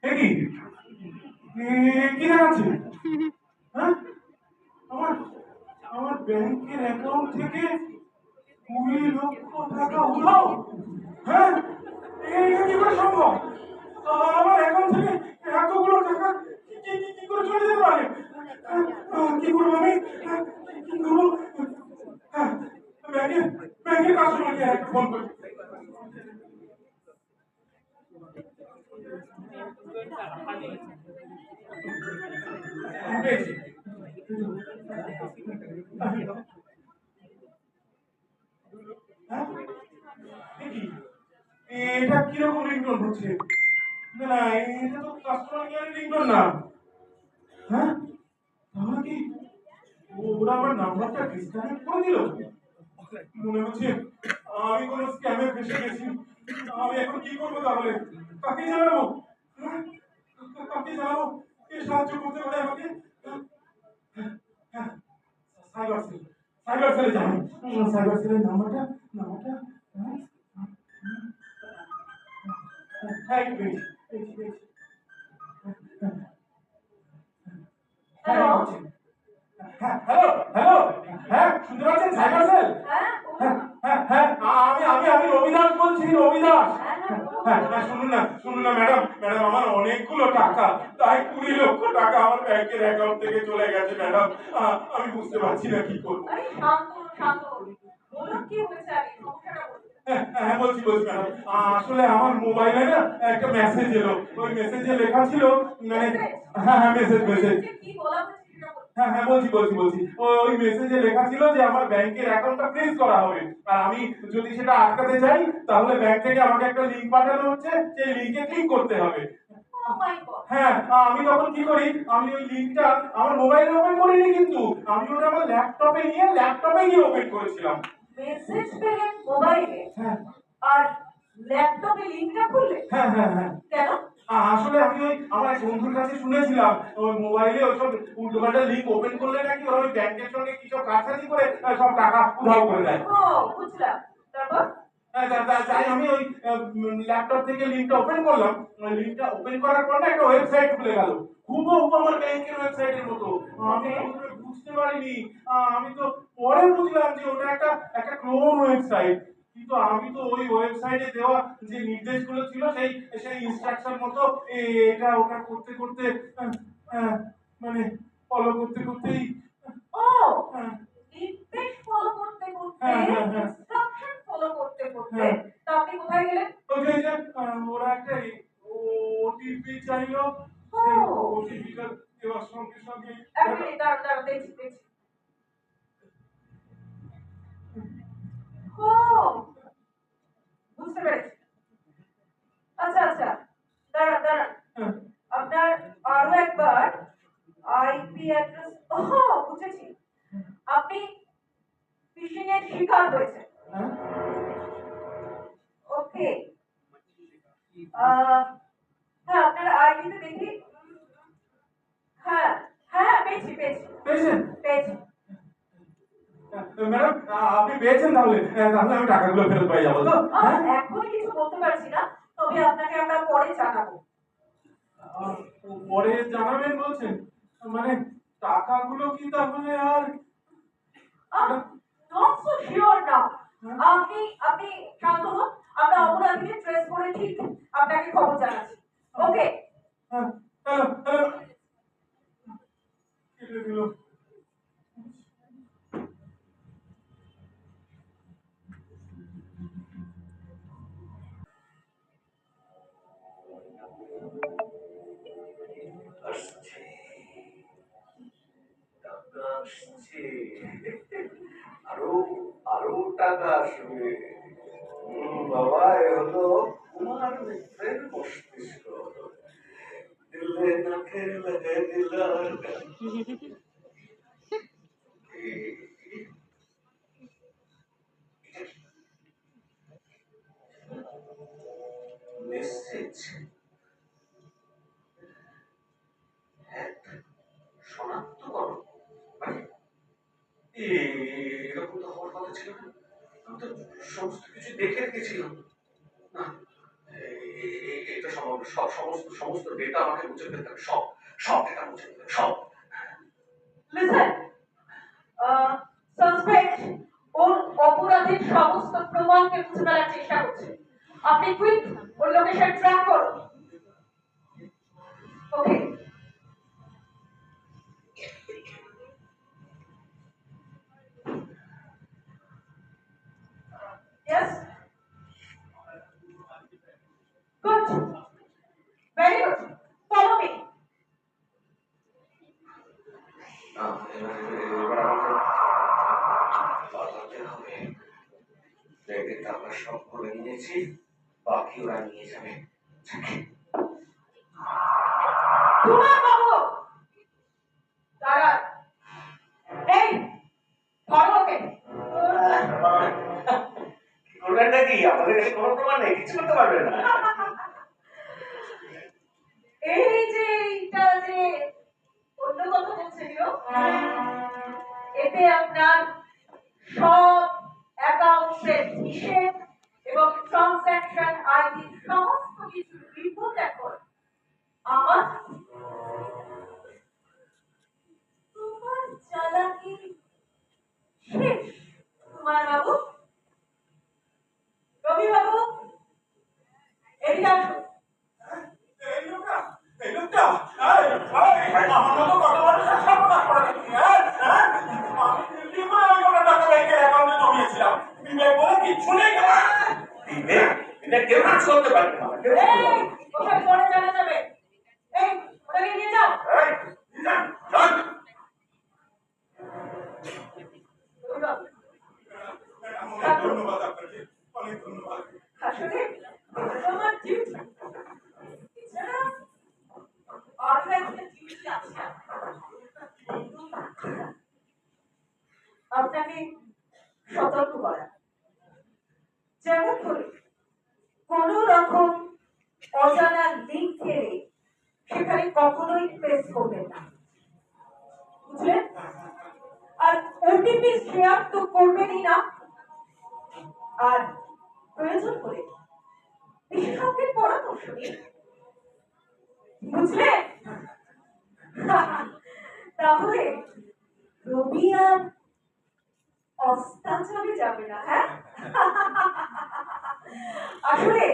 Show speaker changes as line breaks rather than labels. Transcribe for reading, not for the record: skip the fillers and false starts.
কি কি দেখাচ্ছে? হ্যাঁ, আমার আমার ব্যাংকের অ্যাকাউন্ট থেকে 20 লক্ষ টাকা উধাও। হ্যাঁ, এটা কি করে সম্ভব? আমার অ্যাকাউন্ট থেকে এতগুলো টাকা কি করে চলে যেতে পারে? কি করবো আমি? কি করবো? হ্যাঁ, ব্যাংকের ব্যাংকের কাস্টমার কেয়ার একটা ফোন করি। পেয়েছি। হ্যাঁ, কি এটা কিরকম রিংটোন হচ্ছে? না না, এটা তো কাস্টমার কেয়ারের রিংটোন না। হ্যাঁ, তাহলে কি ওরা আমার নাম্বারটা ডিসকানেক্ট করে দিল? মনে হচ্ছে আমি কোনো স্ক্যামে ফেসে গেছি। আমি এখন কি করবো তাহলে? কাকে জানাবো? হ্যাঁ, কাকে জানাবো? কে সাহায্য করতে পারে আমাকে? হ্যাঁ, সাইবার সেল, সাইবার সেলে জানাই। সাইবার সেলের নাম্বারটা হ্যাঁ, হ্যাঁ, এই পেয়েছি, পেয়েছি। হ্যাঁ, হচ্ছে। হ্যাঁ, হ্যালো, হ্যালো। হ্যাঁ, শুনতে পাচ্ছেন সাইবার সেল? হ্যাঁ, হ্যাঁ, হ্যাঁ, আমি রবিদাস বলছি, রবিদাস। হ্যাঁ, হ্যাঁ, শুনুন না ম্যাডাম, আমার অনেকগুলো টাকা, তাই 20 লক্ষ টাকা আমার ব্যাংকের অ্যাকাউন্ট থেকে চলে গেছে ম্যাডাম। আমি বুঝতে পারছি না কি করবো। হ্যাঁ, হ্যাঁ, বলছি ম্যাডাম। আসলে আমার মোবাইলে না একটা মেসেজ এলো, ওই মেসেজে লেখা ছিল মানে হ্যাঁ, মেসেজ। হ্যাঁ, হ্যাঁ, বলছি। ওই মেসেজে লেখা ছিল যে আমার ব্যাংকের অ্যাকাউন্টটা ফ্রিজ করা হবে। আর আমি যদি সেটা আটকাতে চাই তাহলে ব্যাংক থেকে আমাকে একটা লিংক পাঠানো হচ্ছে, সেই লিংকে ক্লিক করতে হবে। হ্যাঁ, আমি তখন কি করি, আমি ওই লিংকটা আমার মোবাইলে ওপেন করিনি, কিন্তু আমি ওটা আমার ল্যাপটপে নিয়ে ল্যাপটপে গিয়ে ওপেন করেছিলাম।
মেসেজ পেলেন মোবাইলে?
হ্যাঁ,
আর ল্যাপটপে লিংকটা খুললে?
হ্যাঁ।
কেন?
আসলে আমি ওই আমার এক বন্ধুর কাছে শুনেছিলাম ওই মোবাইলে ওইসব উল্টোপাল্টা লিংক ওপেন করলে নাকি ওরা ওই ব্যাংকের সঙ্গে কি সব কারসাজি করে সব টাকা উধাও করে দেয়।
ও, বুঝলাম। তারপর?
হ্যাঁ, তাই আমি ওই ল্যাপটপ থেকে লিংকটা ওপেন করলাম। লিংকটা ওপেন করার পর না একটা ওয়েবসাইট খুলে গেল, হুবহু আমার ব্যাংকের ওয়েবসাইটের মতো। আমি প্রথমে বুঝতে পারিনি। আমি তো পরে বুঝলাম যে ওটা একটা ক্লোন ওয়েবসাইট। কিন্তু আমি তো ওই ওয়েবসাইটে দেওয়া যে নির্দেশগুলো ছিল সেই ইনস্ট্রাকশন মতো এটা ওটা করতে করতে আহ, আহ, মানে ফলো করতেই
ও,
হ্যাঁ,
নির্দেশ ফলো করতে করতে,
হ্যাঁ।
ইনস্ট্রাকশন ফলো করতে করতে
হ্যাঁ,
তা আপনি কোথায় গেলেন?
ওই যে ওরা একটা ওটিপি চাইলো,
ও,
সেই ওটিপিটা দেওয়ার সঙ্গে
এক মিনিট, দাঁড়ান, দেখছি। ও, বুঝতে পেরেছি। আচ্ছা, দাঁড়ান।
হ্যাঁ,
আপনার আরো একবার আইপি অ্যাড্রেস, বুঝেছি। আপনি ফিশিং এর শিকার হয়েছে।
হ্যাঁ,
ওকে। আহ, হ্যাঁ, আপনার আইডিতে দেখি। হ্যাঁ, হ্যাঁ,
পেয়েছেন?
পেয়েছি।
ম্যাডাম, আপনি পেয়েছেন তাহলে? তাহলে আমি টাকাগুলো ফেরত পাই যাবো তো? হ্যাঁ,
এখনই কিছু বলতে পারছি না, তবে আপনাকে আমরা পরে জানাবো।
পরে জানাবেন বলছেন? মানে টাকাগুলো কি তাহলে আর
নট সো শিওর নাও।
হ্যাঁ,
আপনি শান্ত হন, আমরা অপরাধীকে ট্রেস করে ঠিক আপনাকে খবর জানাচ্ছি। ওকে।
হ্যাঁ, হ্যালো, কেটে দিল।
আসছে, টাকা আসছে, আরো আরো টাকা আসবে। বাবা, এ হলো কুমার মিত্রের মস্তিষ্ক। দিলে নাকে লাগে দিলার মেসেজ, শনাক্তকরণ। মানে এরকম তো হওয়ার কথা ছিল না। আমি তো সমস্ত কিছু দেখে রেখেছিলাম। না, এটা সমস্ত সমস্ত ডেটা আমাকে মুছে ফেলতে হবে, সব সব ডেটা মুছে ফেলতে হবে, সব।
লিসেন, সাসপেক্ট ওর অপরাধের সমস্ত প্রমাণকে মুছে ফেলার চেষ্টা করছে। আপনি কুইক ওর লোকেশন ট্র্যাক করুন। ওকে। Yes. Good. Very good. Follow me.
এবার আমাকে পালাতে হবে। ব্যাগের টাকা সব ভরে নিয়েছি, বাকি ওরা নিয়ে যাবে।
কুমার বাবু, দাঁড়ান। এই, ধরো ওকে।
কি করবেন নাকি? আমাদের কাছে কোনো প্রমাণ নেই, কিছু করতে পারবেন না।
এই যে এইটা যে অন্য কথা বলছিল, এতে আপনার সব অ্যাকাউন্টের হিসেব এবং ট্রানজ্যাকশন আইডি সমস্ত কিছু রিপোর্ট এখন আমার তোমার চালাকি শেষ। কুমার বাবু, রবি বাবু, এদিকে আসুন।
এই লোকটা, এই লোকটা, আমার মতো কত মানুষের সর্বনাশ করে দিচ্ছি, আমি দিল্লি করে ওই কটা টাকা ব্যাংকের অ্যাকাউন্টে জমিয়েছিলাম। বিবেক বলে কিচ্ছু নেই।
বিবেক কেউ কাজ করতে পারবে না।
এই, ওসব পরে জানা যাবে। এই, ওটাকে নিয়ে যাও। রবি বাবু,
ধন্যবাদ আপনাকে, অনেক ধন্যবাদ।
আসলে তোমার ডিউটি, এছাড়া আরো একটা ডিউটি আছে। আপনাকে সতর্ক করা, যেমন করে কোন রকম অজানা লিঙ্ক ছেড়ে সেখানে কখনোই প্রেস করবেন না, বুঝলেন? আর ওটিপি শেয়ার তো করবেনই না। আর প্রয়োজন হলে বিশেষজ্ঞের পরামর্শ নিন, বুঝলেন? তাহলে রবি আর অস্তাচলে যাবে না। হ্যাঁ, আসলে